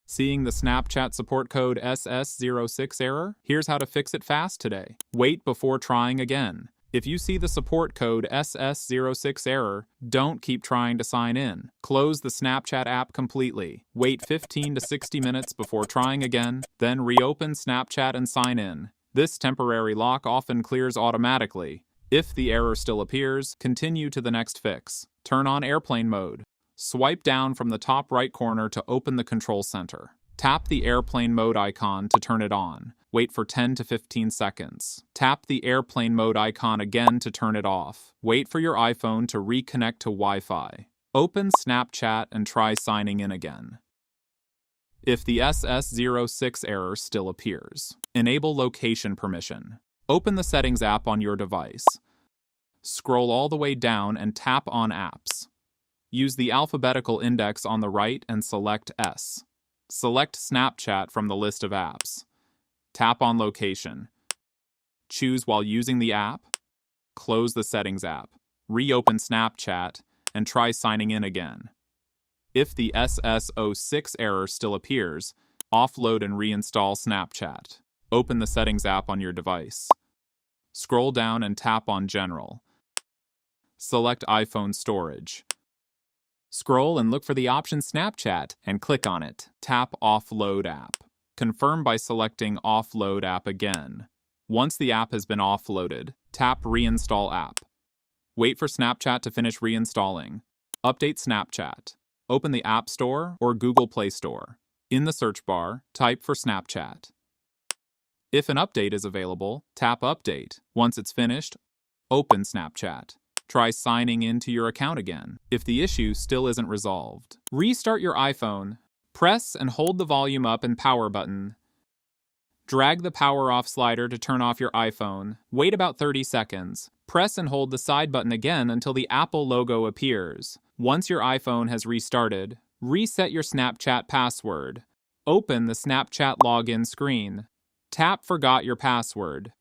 Seeing the Snapchat support code SS06 error? Here's how to fix it fast today. Wait before trying again. If you see the support code SS06 error, don't keep trying to sign in. Close the Snapchat app completely. Wait 15 to 60 minutes before trying again, then reopen Snapchat and sign in. This temporary lock often clears automatically. If the error still appears, continue to the next fix. Turn on airplane mode. Swipe down from the top right corner to open the control center. Tap the airplane mode icon to turn it on. Wait for 10 to 15 seconds. Tap the airplane mode icon again to turn it off. Wait for your iPhone to reconnect to Wi-Fi. Open Snapchat and try signing in again. If the SS06 error still appears, enable location permission. Open the Settings app on your device. Scroll all the way down and tap on Apps. Use the alphabetical index on the right and select S. Select Snapchat from the list of apps. Tap on Location. Choose while using the app. Close the Settings app. Reopen Snapchat and try signing in again. If the SS06 error still appears, offload and reinstall Snapchat. Open the Settings app on your device. Scroll down and tap on General. Select iPhone Storage. Scroll and look for the option Snapchat and click on it. Tap Offload App. Confirm by selecting Offload App again. Once the app has been offloaded, tap Reinstall App. Wait for Snapchat to finish reinstalling. Update Snapchat. Open the App Store or Google Play Store. In the search bar, type for Snapchat. If an update is available, tap Update. Once it's finished, open Snapchat. Try signing into your account again. If the issue still isn't resolved, restart your iPhone. Press and hold the volume up and power button. Drag the power off slider to turn off your iPhone. Wait about 30 seconds. Press and hold the side button again until the Apple logo appears. Once your iPhone has restarted, reset your Snapchat password. Open the Snapchat login screen. Tap Forgot Your Password.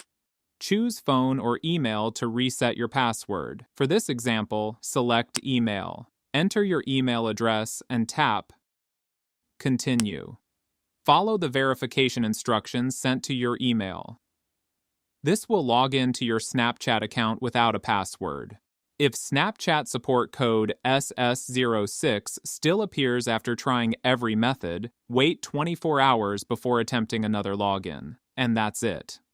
Choose phone or email to reset your password. For this example, select email. Enter your email address and tap Continue. Follow the verification instructions sent to your email. This will log into your Snapchat account without a password. If Snapchat support code SS06 still appears after trying every method, wait 24 hours before attempting another login. And that's it.